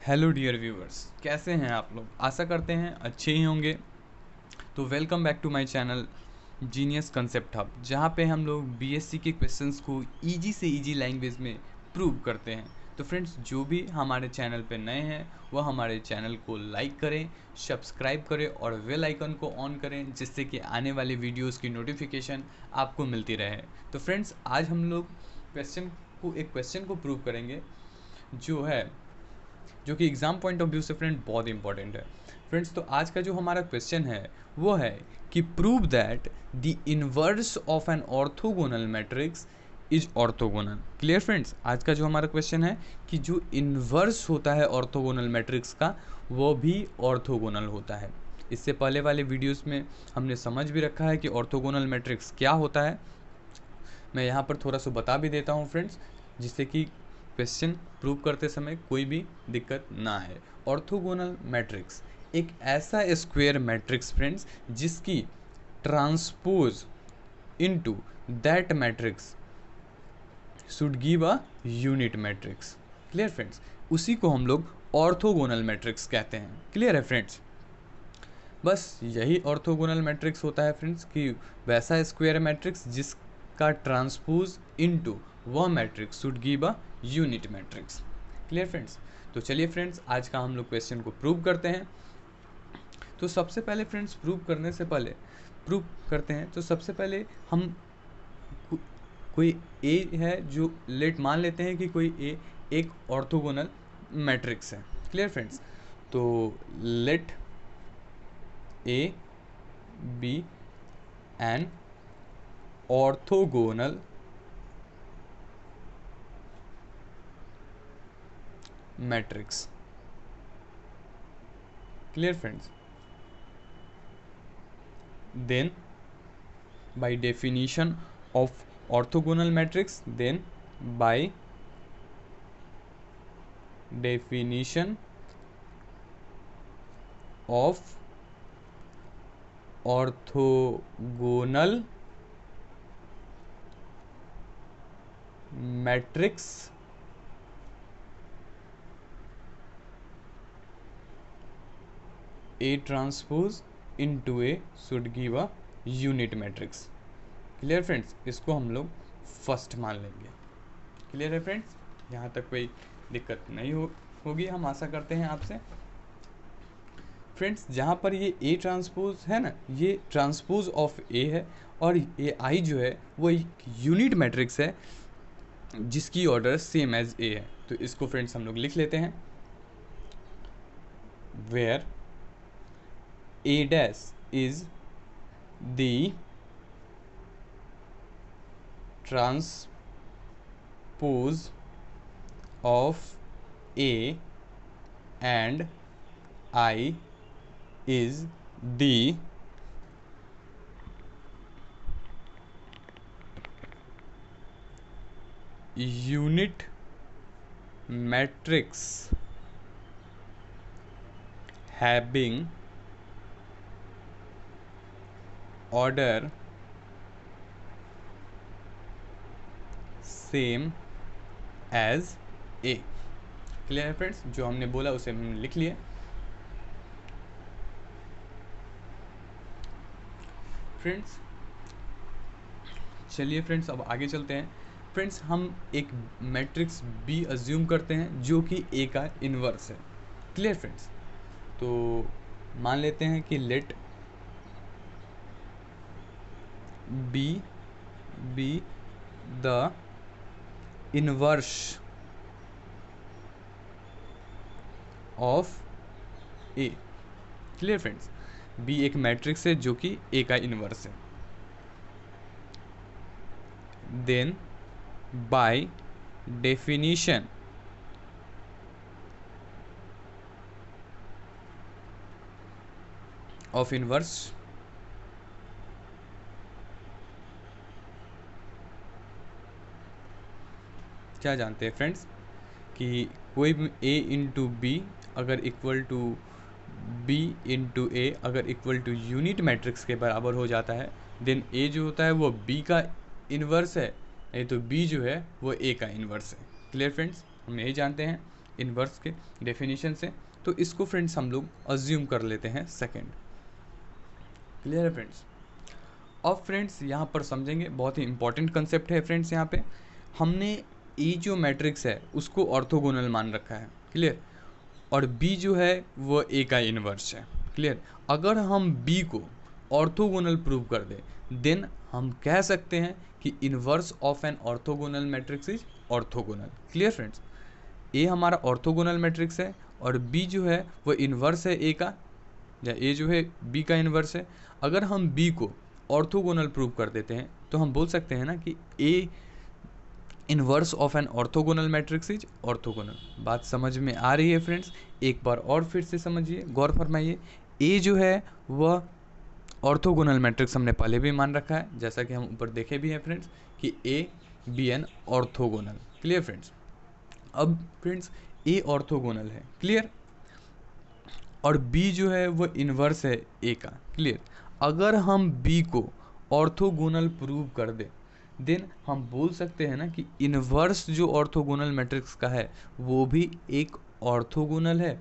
Hello dear viewers, कैसे हैं आप लोग। आशा करते हैं अच्छे ही होंगे। तो welcome back to my channel genius concept hub, जहां पे हम लोग बीएससी के क्वेश्चंस को इजी से इजी लैंग्वेज में प्रूव करते हैं। तो फ्रेंड्स, जो भी हमारे चैनल पे नए हैं वह हमारे चैनल को लाइक करें, सब्सक्राइब करें और बेल आइकन को ऑन करें, जिससे कि आने वाले वीडियोस की नोटिफिकेशन आपको मिलती रहे। तो फ्रेंड्स, आज हम लोग एक क्वेश्चन को प्रूव करेंगे जो कि एग्ज़ाम पॉइंट ऑफ व्यू से फ्रेंड बहुत इंपॉर्टेंट है। फ्रेंड्स, तो आज का जो हमारा क्वेश्चन है वो है कि prove that the inverse of an orthogonal matrix is orthogonal. Clear friends, आज का जो हमारा क्वेश्चन है कि जो इनवर्स होता है ऑर्थोगोनल मैट्रिक्स का वो भी ऑर्थोगोनल होता है। इससे पहले वाले वीडियोस में हमने समझ भी रखा है कि ऑर्थोगोनल मैट्रिक्स क्या होता है। मैं यहाँ पर थोड़ा सा बता भी देता हूँ फ्रेंड्स, जिससे कि क्वेश्चन प्रूव करते समय कोई भी दिक्कत ना आए। ऑर्थोगोनल मैट्रिक्स एक ऐसा स्क्वायर मैट्रिक्स फ्रेंड्स जिसकी transpose into that matrix should give a unit matrix. Clear friends, उसी को हम लोग ऑर्थोगोनल मैट्रिक्स कहते हैं। क्लियर है फ्रेंड्स, बस यही ऑर्थोगोनल मैट्रिक्स होता है फ्रेंड्स कि वैसा स्क्वायर मैट्रिक्स जिसका ट्रांसपोज इनटू वह matrix should give a unit matrix. Clear friends, तो चलिए फ्रेंड्स, आज का हम लोग क्वेश्चन को प्रूव करते हैं। तो सबसे पहले फ्रेंड्स, प्रूव करते हैं तो सबसे पहले हम कोई ए है जो मान लेते हैं कि कोई ए एक ऑर्थोगोनल मैट्रिक्स है। क्लियर फ्रेंड्स, तो late A be an orthogonal matrix. Clear friends, then by definition of orthogonal matrix, by definition of orthogonal matrix A transpose into A should give a unit matrix. Clear friends, इसको हम लोग first मान लेंगे। Clear है friends, यहाँ तक कोई दिक्कत नहीं होगी, हम आशा करते हैं आपसे। फ्रेंड्स, जहाँ पर ये ए ट्रांसपोज है ना, ये ट्रांसपोज ऑफ ए है और ए आई जो है वो एक यूनिट मैट्रिक्स है जिसकी ऑर्डर सेम एज ए है। तो इसको फ्रेंड्स हम लोग लिख लेते हैं, where A dash is the transpose of A and I is the unit matrix having order same as A. Clear है फ्रेंड्स, जो हमने बोला उसे हमने लिख लिया। फ्रेंड्स, चलिए फ्रेंड्स, अब आगे चलते हैं। फ्रेंड्स, हम एक मैट्रिक्स बी अज्यूम करते हैं जो कि ए का इन्वर्स है। क्लियर फ्रेंड्स, तो मान लेते हैं कि let B be the inverse of A. Clear friends, B एक मैट्रिक्स है जो कि ए का इनवर्स है। Then by definition of inverse क्या जानते हैं फ्रेंड्स कि कोई भी ए इंटू बी अगर equal to B into A अगर इक्वल टू यूनिट मैट्रिक्स के बराबर हो जाता है, देन ए जो होता है वो बी का इन्वर्स है, नहीं तो बी जो है वो ए का इन्वर्स है। क्लियर फ्रेंड्स, हम यही जानते हैं इन्वर्स के डेफिनेशन से, तो इसको फ्रेंड्स हम लोग अज्यूम कर लेते हैं सेकेंड। क्लियर है फ्रेंड्स? अब फ्रेंड्स यहाँ पर समझेंगे, बहुत ही इंपॉर्टेंट कंसेप्ट है फ्रेंड्स। यहाँ पे हमने ए जो मैट्रिक्स है उसको ऑर्थोगोनल मान रखा है, क्लियर, और बी जो है वो ए का इन्वर्स है, क्लियर। अगर हम बी को ऑर्थोगोनल प्रूव कर दें देन हम कह सकते हैं कि inverse of an orthogonal matrix is orthogonal. Clear friends? A हमारा ऑर्थोगोनल मैट्रिक्स है और बी जो है वो इन्वर्स है ए का, या ए जो है बी का इन्वर्स है। अगर हम बी को ऑर्थोगोनल प्रूव कर देते हैं तो हम बोल सकते हैं ना कि A inverse of an orthogonal matrix is orthogonal. बात समझ में आ रही है फ्रेंड्स? एक बार और फिर से समझिए, गौर फरमाइए। ए जो है वह ऑर्थोगोनल मैट्रिक्स हमने पहले भी मान रखा है, जैसा कि हम ऊपर देखे भी हैं फ्रेंड्स कि A B an orthogonal. Clear friends? अब फ्रेंड्स ए ऑर्थोगोनल है, क्लियर, और बी जो है वो इन्वर्स है ए का, क्लियर। अगर हम बी को ऑर्थोगोनल प्रूव कर दें देन हम बोल सकते हैं ना कि इन्वर्स जो ऑर्थोगोनल मैट्रिक्स का है वो भी एक ऑर्थोगोनल है।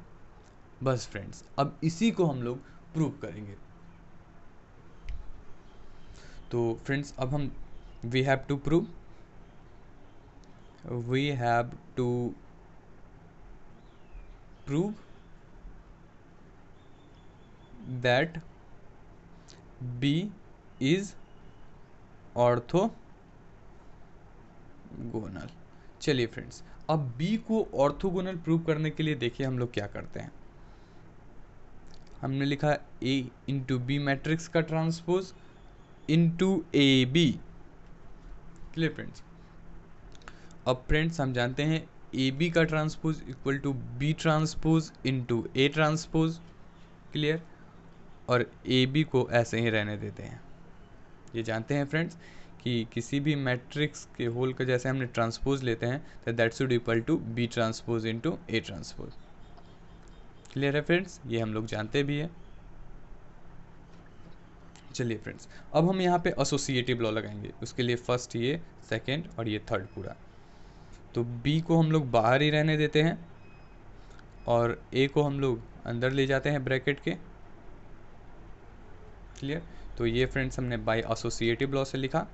बस फ्रेंड्स अब इसी को हम लोग प्रूव करेंगे। तो फ्रेंड्स अब हम we have to prove that B is orthogonal. चलिए फ्रेंड्स अब B को ऑर्थोगोनल प्रूव करने के लिए देखिए हम लोग क्या करते हैं। हमने लिखा A इंटू बी मैट्रिक्स का transpose into A B. Clear friends? अब फ्रेंड्स हम जानते हैं ए बी का transpose equal to B transpose into A transpose, clear, और ए बी को ऐसे ही रहने देते हैं। ये जानते हैं फ्रेंड्स कि किसी भी मैट्रिक्स के होल का जैसे हमने ट्रांसपोज लेते हैं तो that should equal to B transpose into A transpose. Clear है फ्रेंड्स? ये हम लोग जानते भी हैं। चलिए फ्रेंड्स अब हम यहाँ पे एसोसिएटिव लॉ लगाएंगे, उसके लिए फर्स्ट ये, सेकेंड और ये थर्ड पूरा। तो बी को हम लोग बाहर ही रहने देते हैं और ए को हम लोग अंदर ले जाते हैं ब्रैकेट के। क्लियर? तो ये फ्रेंड्स हमने बाय एसोसिएटिव लॉ से लिखा।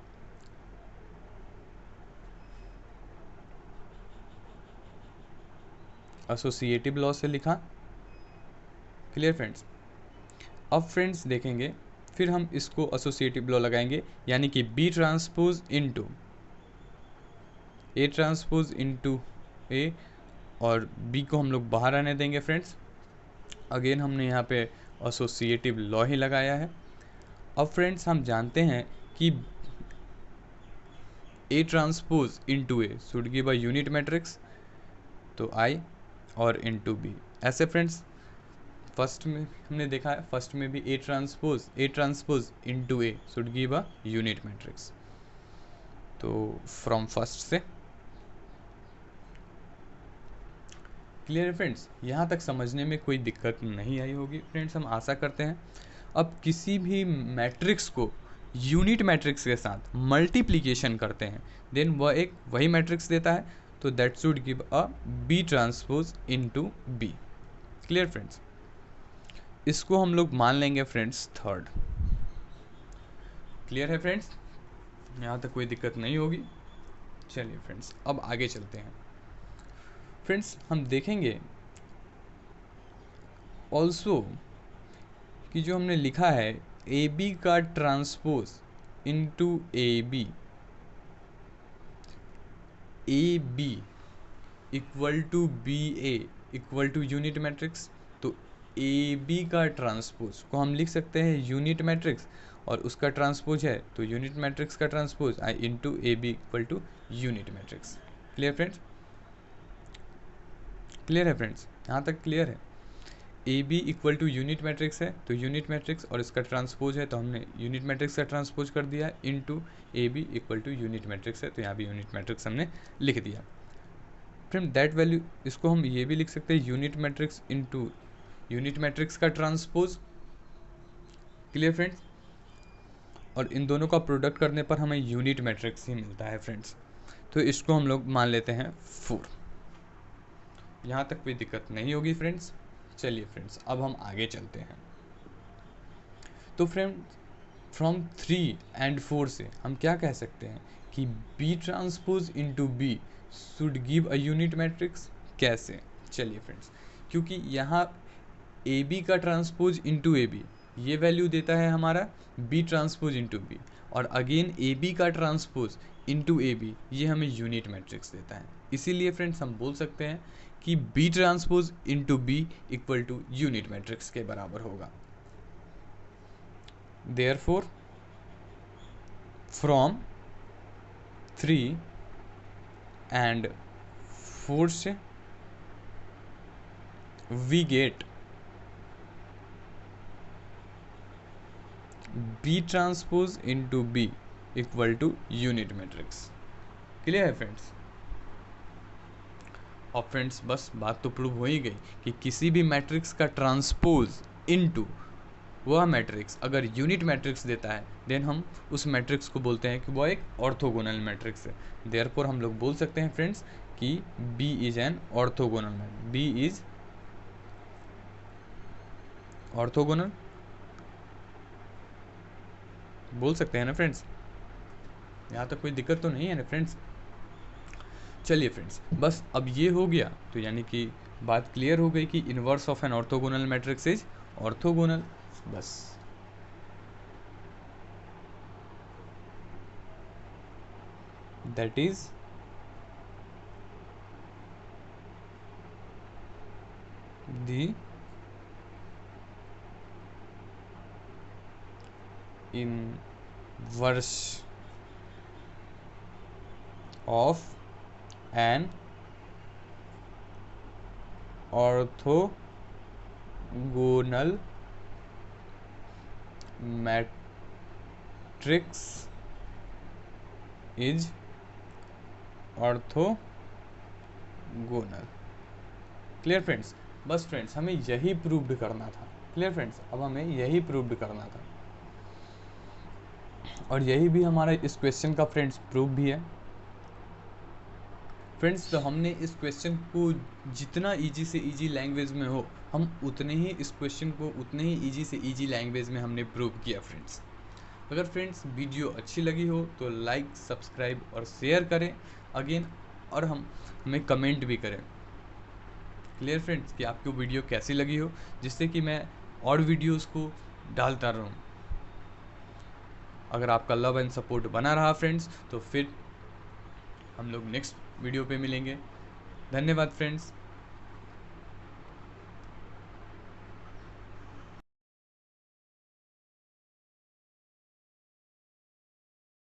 एसोसिएटिव लॉ से लिखा। Clear friends? अब फ्रेंड्स देखेंगे फिर हम इसको एसोसिएटिव लॉ लगाएंगे, यानी कि B transpose into A transpose into A, और बी को हम लोग बाहर आने देंगे फ्रेंड्स। अगेन हमने यहाँ पे एसोसिएटिव लॉ ही लगाया है। अब फ्रेंड्स हम जानते हैं कि ए transpose into A should give a unit matrix, तो आई और इंटू बी। ऐसे फ्रेंड्स फर्स्ट में हमने देखा है, फर्स्ट में भी ए transpose into A should give a unit matrix. तो फ्रॉम फर्स्ट से क्लियर है फ्रेंड्स? यहाँ तक समझने में कोई दिक्कत नहीं आई होगी फ्रेंड्स, हम आशा करते हैं। अब किसी भी मैट्रिक्स को यूनिट मैट्रिक्स के साथ मल्टीप्लिकेशन करते हैं देन वह एक वही मैट्रिक्स देता है, तो that should give a B transpose into B. Clear friends? इसको हम लोग मान लेंगे फ्रेंड्स थर्ड। क्लियर है फ्रेंड्स? यहाँ तक कोई दिक्कत नहीं होगी। चलिए फ्रेंड्स अब आगे चलते हैं। फ्रेंड्स हम देखेंगे ऑल्सो कि जो हमने लिखा है ए बी का transpose into A B equal to B A equal to unit matrix. तो ए बी का ट्रांसपोज को हम लिख सकते हैं यूनिट मैट्रिक्स, और उसका ट्रांसपोज है तो यूनिट मैट्रिक्स का transpose I into A B equal to unit matrix. Clear friends? Clear है फ्रेंड्स? यहाँ तक क्लियर है? A B equal to unit matrix है तो यूनिट मैट्रिक्स और इसका ट्रांसपोज है तो हमने यूनिट मैट्रिक्स का ट्रांसपोज कर दिया है into A B equal to unit matrix है तो यहाँ भी यूनिट मैट्रिक्स हमने लिख दिया। फ्रेंड दैट वैल्यू इसको हम ये भी लिख सकते हैं unit matrix into unit matrix का ट्रांसपोज। Clear friends? और इन दोनों का प्रोडक्ट करने पर हमें यूनिट मैट्रिक्स ही मिलता है फ्रेंड्स। तो इसको हम लोग मान लेते हैं 4। यहाँ तक कोई दिक्कत नहीं होगी फ्रेंड्स। चलिए फ्रेंड्स, अब हम आगे चलते हैं। तो फ्रेंड्स, फ्रॉम 3 एंड 4 से हम क्या कह सकते हैं कि B transpose into B should give a unit matrix. कैसे? चलिए फ्रेंड्स, क्योंकि यहाँ ए बी का ट्रांसपोज इंटू ए बी ये वैल्यू देता है हमारा बी ट्रांसपोज इंटू बी, और अगेन ए बी का ट्रांसपोज इंटू ए बी ये हमें यूनिट मैट्रिक्स देता है। इसीलिए फ्रेंड्स हम बोल सकते हैं कि B transpose into B equal to unit matrix के बराबर होगा। Therefore, from 3 and 4 से we get B transpose into B equal to unit matrix. Clear है फ्रेंड्स? और फ्रेंड्स बस बात तो प्रूव हो ही गई कि किसी भी मैट्रिक्स का ट्रांसपोज इंटू वह मैट्रिक्स अगर यूनिट मैट्रिक्स देता है देन हम उस मैट्रिक्स को बोलते हैं कि वह एक ऑर्थोगोनल मैट्रिक्स है। देयरफॉर हम लोग बोल सकते हैं फ्रेंड्स कि B is an orthogonal matrix. B is orthogonal बोल सकते हैं ना फ्रेंड्स? यहाँ तक कोई दिक्कत तो नहीं है ना फ्रेंड्स? चलिए फ्रेंड्स, बस अब ये हो गया तो यानी कि बात क्लियर हो गई कि inverse of an orthogonal matrix is orthogonal. बस that is the inverse of an orthogonal matrix is orthogonal. Clear friends? बस फ्रेंड्स हमें यही प्रूव्ड करना था। Clear friends? अब हमें यही प्रूव्ड करना था, और यही भी हमारा इस क्वेश्चन का फ्रेंड्स प्रूफ भी है। फ्रेंड्स तो हमने इस क्वेश्चन को जितना इजी से इजी लैंग्वेज में हो हम उतने ही इस क्वेश्चन को उतने ही इजी से इजी लैंग्वेज में हमने प्रूव किया फ्रेंड्स। अगर फ्रेंड्स वीडियो अच्छी लगी हो तो लाइक, सब्सक्राइब और शेयर करें अगेन, और हमें कमेंट भी करें। क्लियर फ्रेंड्स कि आपको वीडियो कैसी लगी हो, जिससे कि मैं और वीडियोस को डालता रहूँ। अगर आपका लव एंड सपोर्ट बना रहा फ्रेंड्स तो फिर हम लोग नेक्स्ट वीडियो पे मिलेंगे। धन्यवाद फ्रेंड्स।